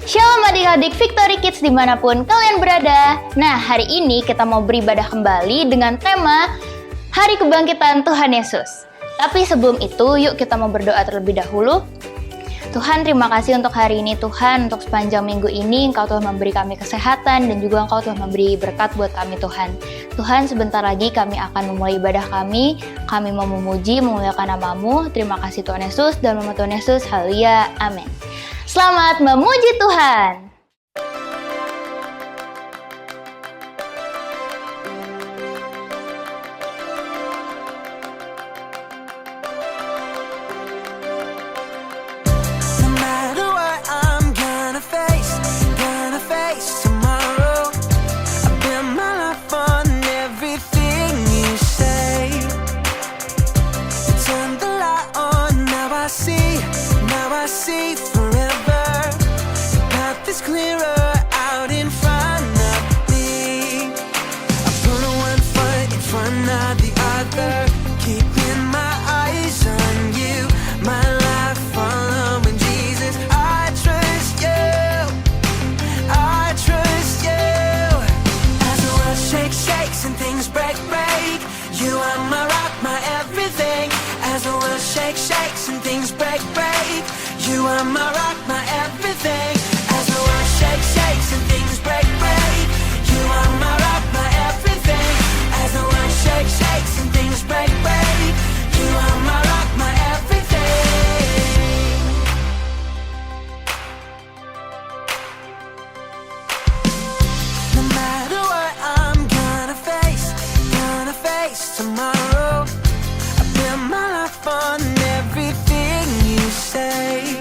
Shalom adik-adik Victory Kids dimanapun kalian berada. Nah, hari ini kita mau beribadah kembali dengan tema Hari Kebangkitan Tuhan Yesus. Tapi sebelum itu, yuk kita mau berdoa terlebih dahulu. Tuhan, terima kasih untuk hari ini Tuhan, untuk sepanjang minggu ini Engkau telah memberi kami kesehatan dan juga Engkau telah memberi berkat buat kami Tuhan. Tuhan, sebentar lagi kami akan memulai ibadah kami mau memuji, memuliakan nama-Mu. Terima kasih Tuhan Yesus, dalam nama Tuhan Yesus, haleluya, amin. Selamat memuji Tuhan. You are my rock, my everything. As the world shakes, shakes and things break, break. You are my rock, my everything. As the world shakes, shakes and things break, break. You are my rock, my everything. No matter what I'm gonna face tomorrow. I build my life on everything you say.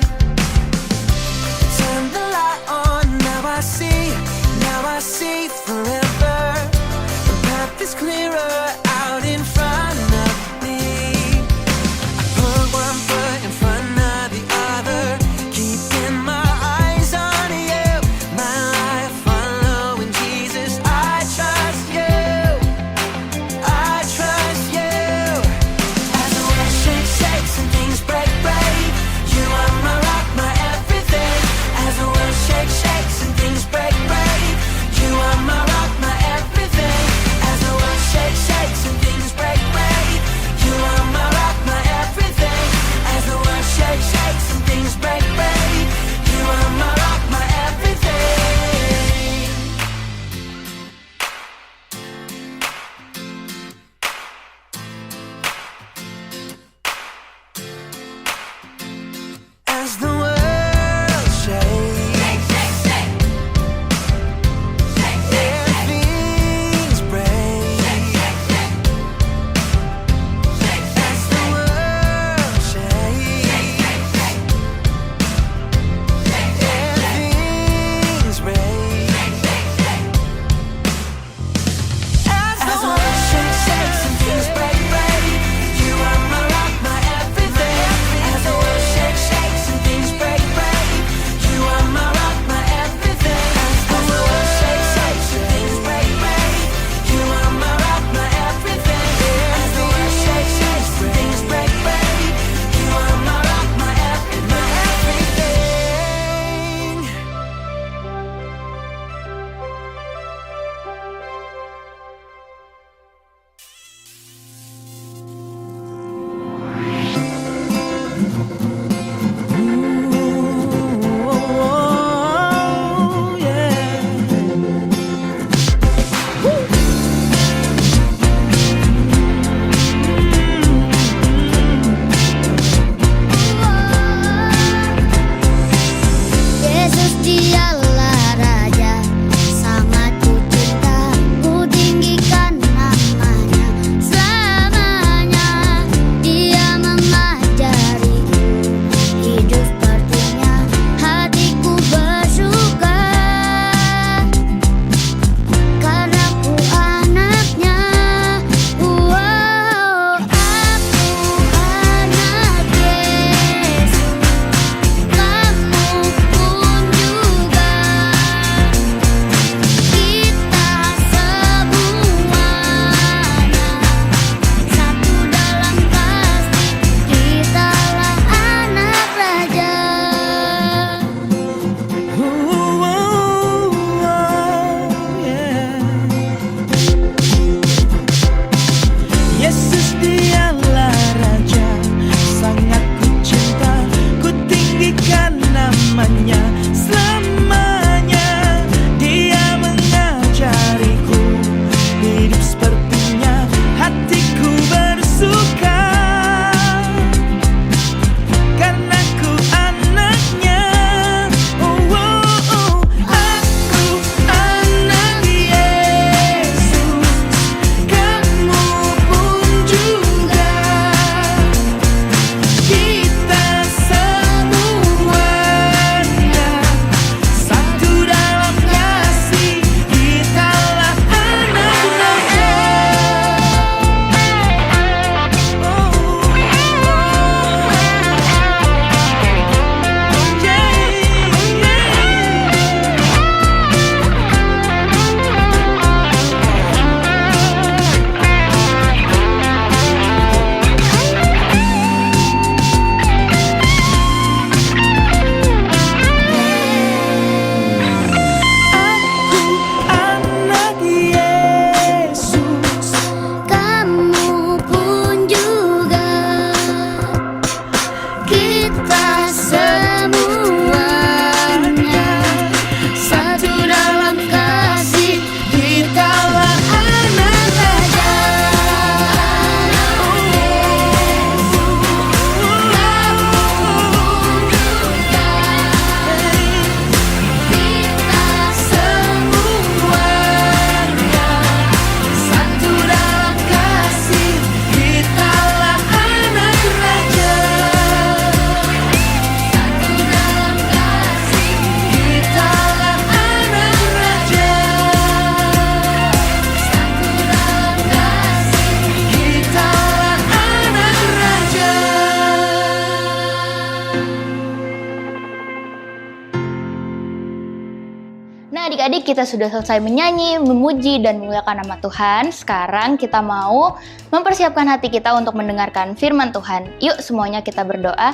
Nah adik-adik, kita sudah selesai menyanyi, memuji, dan memuliakan nama Tuhan. Sekarang kita mau mempersiapkan hati kita untuk mendengarkan firman Tuhan. Yuk semuanya kita berdoa.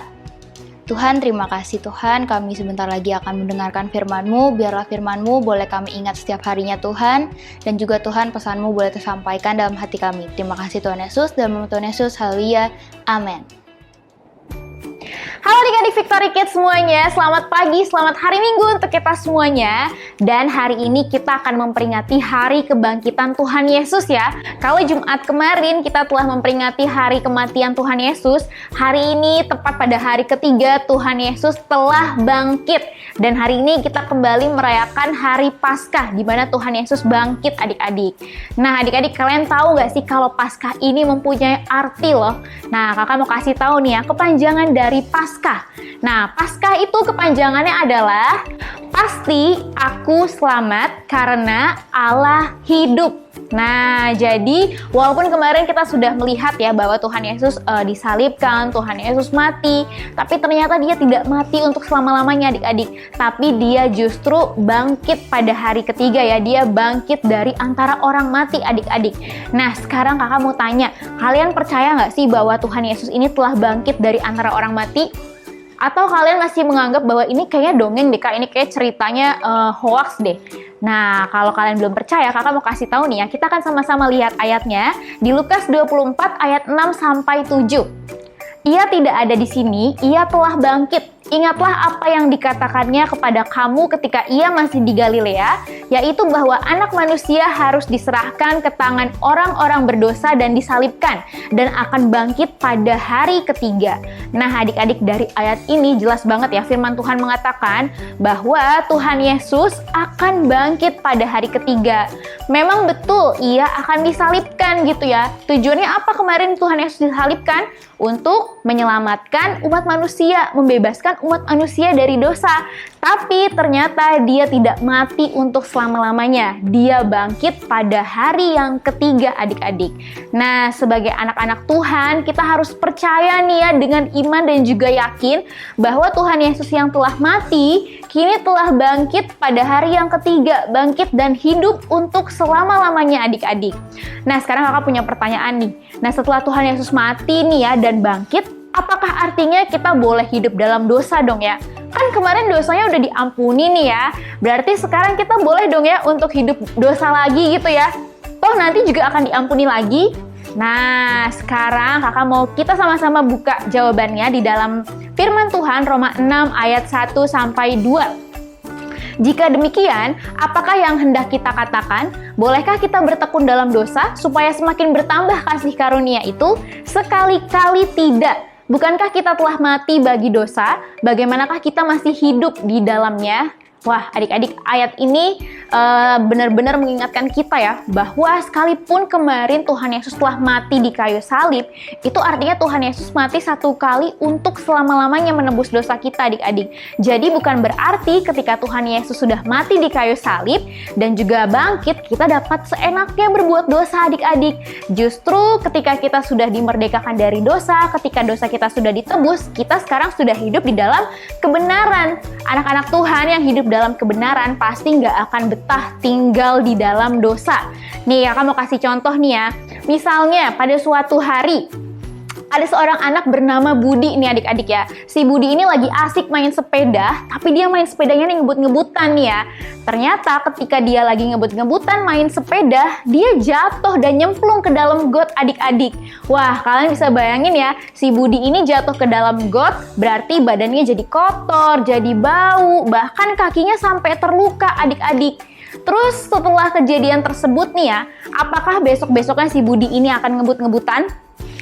Tuhan, terima kasih Tuhan, kami sebentar lagi akan mendengarkan firman-Mu. Biarlah firman-Mu boleh kami ingat setiap harinya Tuhan. Dan juga Tuhan, pesan-Mu boleh tersampaikan dalam hati kami. Terima kasih Tuhan Yesus, dalam nama Tuhan Yesus, haleluya, amin. Halo adik-adik Victory Kids semuanya, selamat pagi, selamat hari Minggu untuk kita semuanya. Dan hari ini kita akan memperingati Hari Kebangkitan Tuhan Yesus ya. Kalau Jumat kemarin kita telah memperingati Hari Kematian Tuhan Yesus, hari ini tepat pada hari ketiga Tuhan Yesus telah bangkit. Dan hari ini kita kembali merayakan Hari Paskah, di mana Tuhan Yesus bangkit adik-adik. Nah adik-adik, kalian tahu gak sih kalau Paskah ini mempunyai arti loh. Nah kakak mau kasih tahu nih ya, kepanjangan dari Paskah. Nah, Paskah itu kepanjangannya adalah pasti aku selamat karena Allah hidup. Nah, jadi walaupun kemarin kita sudah melihat ya bahwa Tuhan Yesus disalibkan, Tuhan Yesus mati, tapi ternyata dia tidak mati untuk selama-lamanya adik-adik. Tapi dia justru bangkit pada hari ketiga ya, dia bangkit dari antara orang mati adik-adik. Nah, sekarang kakak mau tanya, kalian percaya nggak sih bahwa Tuhan Yesus ini telah bangkit dari antara orang mati? Atau kalian masih menganggap bahwa ini kayaknya dongeng deh kak, ini kayak ceritanya hoax deh. Nah, kalau kalian belum percaya, kakak mau kasih tahu nih ya, kita akan sama-sama lihat ayatnya di Lukas 24 ayat 6 sampai 7. Ia tidak ada di sini, ia telah bangkit. Ingatlah apa yang dikatakannya kepada kamu ketika ia masih di Galilea, yaitu bahwa anak manusia harus diserahkan ke tangan orang-orang berdosa dan disalibkan, dan akan bangkit pada hari ketiga. Nah adik-adik, dari ayat ini jelas banget ya, firman Tuhan mengatakan bahwa Tuhan Yesus akan bangkit pada hari ketiga. Memang betul, ia akan disalibkan gitu ya. Tujuannya apa kemarin Tuhan Yesus disalibkan? Untuk menyelamatkan umat manusia, membebaskan umat manusia dari dosa. Tapi ternyata dia tidak mati untuk selama-lamanya. Dia bangkit pada hari yang ketiga adik-adik. Nah, sebagai anak-anak Tuhan, kita harus percaya nih ya, dengan iman dan juga yakin bahwa Tuhan Yesus yang telah mati, kini telah bangkit pada hari yang ketiga. Bangkit dan hidup untuk selama-lamanya adik-adik. Nah, sekarang kakak punya pertanyaan nih. Nah, setelah Tuhan Yesus mati nih ya dan bangkit, apakah artinya kita boleh hidup dalam dosa dong ya? Kan kemarin dosanya udah diampuni nih ya. Berarti sekarang kita boleh dong ya untuk hidup dosa lagi gitu ya. Toh nanti juga akan diampuni lagi. Nah, sekarang kakak mau kita sama-sama buka jawabannya di dalam firman Tuhan Roma 6 ayat 1 sampai 2. Jika demikian, apakah yang hendak kita katakan? Bolehkah kita bertekun dalam dosa supaya semakin bertambah kasih karunia itu? Sekali-kali tidak. Bukankah kita telah mati bagi dosa? Bagaimanakah kita masih hidup di dalamnya? Wah, adik-adik, ayat ini benar-benar mengingatkan kita ya, bahwa sekalipun kemarin Tuhan Yesus telah mati di kayu salib, itu artinya Tuhan Yesus mati satu kali untuk selama-lamanya menebus dosa kita adik-adik. Jadi bukan berarti ketika Tuhan Yesus sudah mati di kayu salib dan juga bangkit, kita dapat seenaknya berbuat dosa adik-adik. Justru ketika kita sudah dimerdekakan dari dosa, ketika dosa kita sudah ditebus, kita sekarang sudah hidup di dalam kebenaran. Anak-anak Tuhan yang hidup dalam kebenaran pasti nggak akan betah tinggal di dalam dosa. Nih, kakak mau kasih contoh nih ya. Misalnya pada suatu hari, ada seorang anak bernama Budi nih adik-adik ya. Si Budi ini lagi asik main sepeda, tapi dia main sepedanya nih ngebut-ngebutan nih ya. Ternyata ketika dia lagi ngebut-ngebutan main sepeda, dia jatuh dan nyemplung ke dalam got adik-adik. Wah, kalian bisa bayangin ya, si Budi ini jatuh ke dalam got, berarti badannya jadi kotor, jadi bau, bahkan kakinya sampai terluka adik-adik. Terus setelah kejadian tersebut nih ya, apakah besok-besoknya si Budi ini akan ngebut-ngebutan?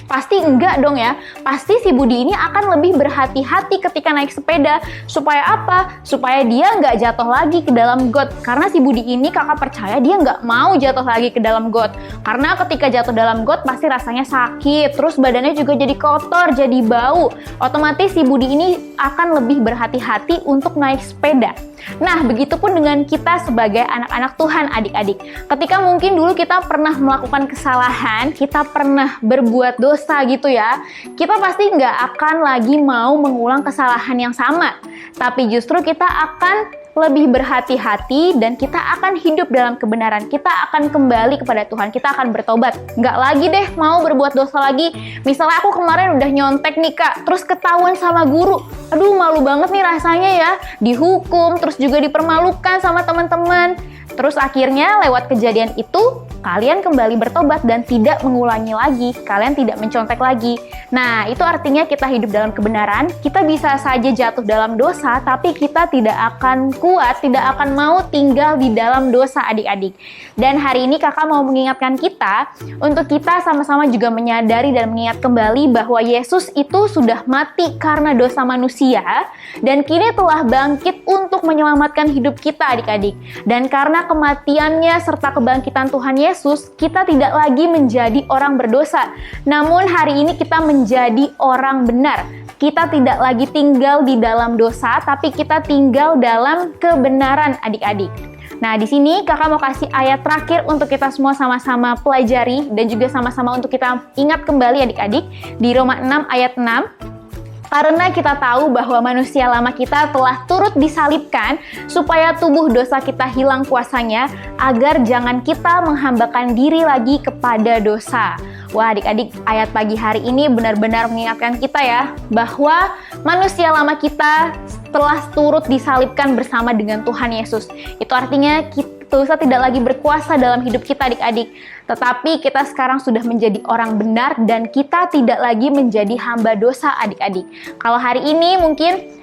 Pasti enggak dong ya. Pasti si Budi ini akan lebih berhati-hati ketika naik sepeda. Supaya apa? Supaya dia nggak jatuh lagi ke dalam got. Karena si Budi ini kakak percaya dia nggak mau jatuh lagi ke dalam got. Karena ketika jatuh dalam got pasti rasanya sakit. Terus badannya juga jadi kotor, jadi bau. Otomatis si Budi ini akan lebih berhati-hati untuk naik sepeda. Nah, begitupun dengan kita sebagai anak-anak Tuhan adik-adik. Ketika mungkin dulu kita pernah melakukan kesalahan, kita pernah berbuat dosa gitu ya, kita pasti nggak akan lagi mau mengulang kesalahan yang sama. Tapi justru kita akan lebih berhati-hati, dan kita akan hidup dalam kebenaran. Kita akan kembali kepada Tuhan, kita akan bertobat. Nggak lagi deh mau berbuat dosa lagi. Misalnya aku kemarin udah nyontek nih Kak, terus ketahuan sama guru. Aduh, malu banget nih rasanya ya. Dihukum, terus juga dipermalukan sama teman-teman. Terus akhirnya lewat kejadian itu, kalian kembali bertobat dan tidak mengulangi lagi. Kalian tidak mencontek lagi. Nah, itu artinya kita hidup dalam kebenaran. Kita bisa saja jatuh dalam dosa, tapi kita tidak akan kuat, tidak akan mau tinggal di dalam dosa, adik-adik. Dan hari ini kakak mau mengingatkan kita, untuk kita sama-sama juga menyadari dan mengingat kembali bahwa Yesus itu sudah mati karena dosa manusia, dan kini telah bangkit untuk menyelamatkan hidup kita, adik-adik. Dan karena kematiannya serta kebangkitan Tuhan Yesus, kita tidak lagi menjadi orang berdosa. Namun hari ini kita menjadi orang benar. Kita tidak lagi tinggal di dalam dosa, tapi kita tinggal dalam kebenaran, adik-adik. Nah, di sini kakak mau kasih ayat terakhir untuk kita semua sama-sama pelajari dan juga sama-sama untuk kita ingat kembali, adik-adik, di Roma 6 ayat 6. Karena kita tahu bahwa manusia lama kita telah turut disalibkan supaya tubuh dosa kita hilang kuasanya, agar jangan kita menghambakan diri lagi kepada dosa. Wah, adik-adik, ayat pagi hari ini benar-benar mengingatkan kita ya, bahwa manusia lama kita telah turut disalibkan bersama dengan Tuhan Yesus. Itu artinya dosa tidak lagi berkuasa dalam hidup kita, adik-adik. Tetapi kita sekarang sudah menjadi orang benar dan kita tidak lagi menjadi hamba dosa, adik-adik. Kalau hari ini mungkin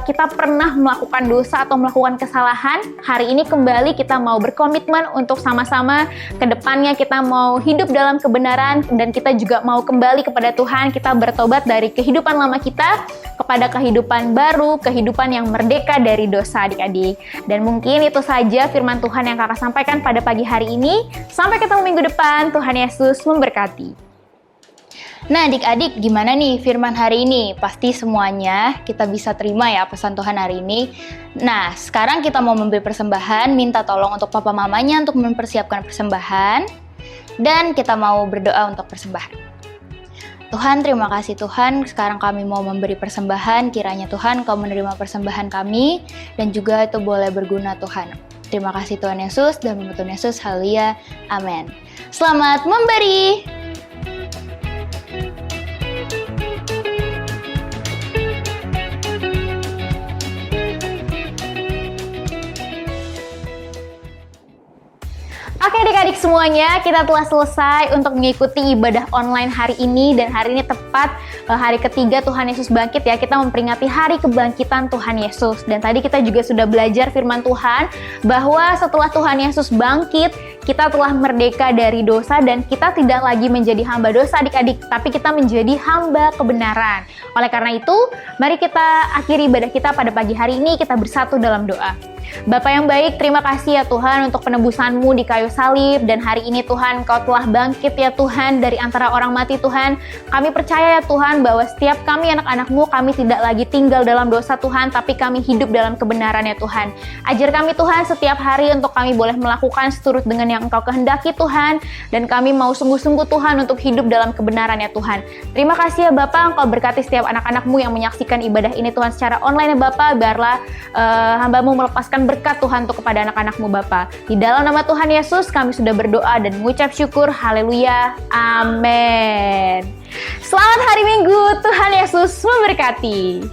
kita pernah melakukan dosa atau melakukan kesalahan, hari ini kembali kita mau berkomitmen untuk sama-sama ke depannya kita mau hidup dalam kebenaran, dan kita juga mau kembali kepada Tuhan. Kita bertobat dari kehidupan lama kita kepada kehidupan baru, kehidupan yang merdeka dari dosa, adik-adik. Dan mungkin itu saja firman Tuhan yang kakak sampaikan pada pagi hari ini. Sampai ketemu minggu depan. Tuhan Yesus memberkati. Nah, adik-adik, gimana nih firman hari ini? Pasti semuanya kita bisa terima ya pesan Tuhan hari ini. Nah, sekarang kita mau memberi persembahan, minta tolong untuk papa mamanya untuk mempersiapkan persembahan, dan kita mau berdoa untuk persembahan. Tuhan, terima kasih Tuhan, sekarang kami mau memberi persembahan, kiranya Tuhan Kau menerima persembahan kami, dan juga itu boleh berguna Tuhan. Terima kasih Tuhan Yesus, dan dalam nama Tuhan Yesus, haleluya, amin. Selamat memberi! Oke adik-adik semuanya, kita telah selesai untuk mengikuti ibadah online hari ini, dan hari ini tepat hari ketiga Tuhan Yesus bangkit ya. Kita memperingati hari kebangkitan Tuhan Yesus, dan tadi kita juga sudah belajar firman Tuhan bahwa setelah Tuhan Yesus bangkit, kita telah merdeka dari dosa dan kita tidak lagi menjadi hamba dosa adik-adik, tapi kita menjadi hamba kebenaran. Oleh karena itu, mari kita akhiri ibadah kita pada pagi hari ini, kita bersatu dalam doa. Bapa yang baik, terima kasih ya Tuhan untuk penebusan-Mu di kayu salib, dan hari ini Tuhan Kau telah bangkit ya Tuhan dari antara orang mati Tuhan. Kami percaya ya Tuhan bahwa setiap kami anak-anak-Mu, kami tidak lagi tinggal dalam dosa Tuhan, tapi kami hidup dalam kebenaran ya Tuhan. Ajar kami Tuhan setiap hari untuk kami boleh melakukan seturut dengan yang Engkau kehendaki Tuhan, dan kami mau sungguh-sungguh Tuhan untuk hidup dalam kebenaran ya Tuhan. Terima kasih ya Bapa, Engkau berkati setiap anak-anak-Mu yang menyaksikan ibadah ini Tuhan secara online ya Bapa. Biarlah hamba-Mu melepaskan berkat Tuhan untuk kepada anak-anak-Mu Bapa. Di dalam nama Tuhan Yesus kami sudah berdoa dan mengucap syukur. Haleluya. Amin. Selamat hari Minggu. Tuhan Yesus memberkati.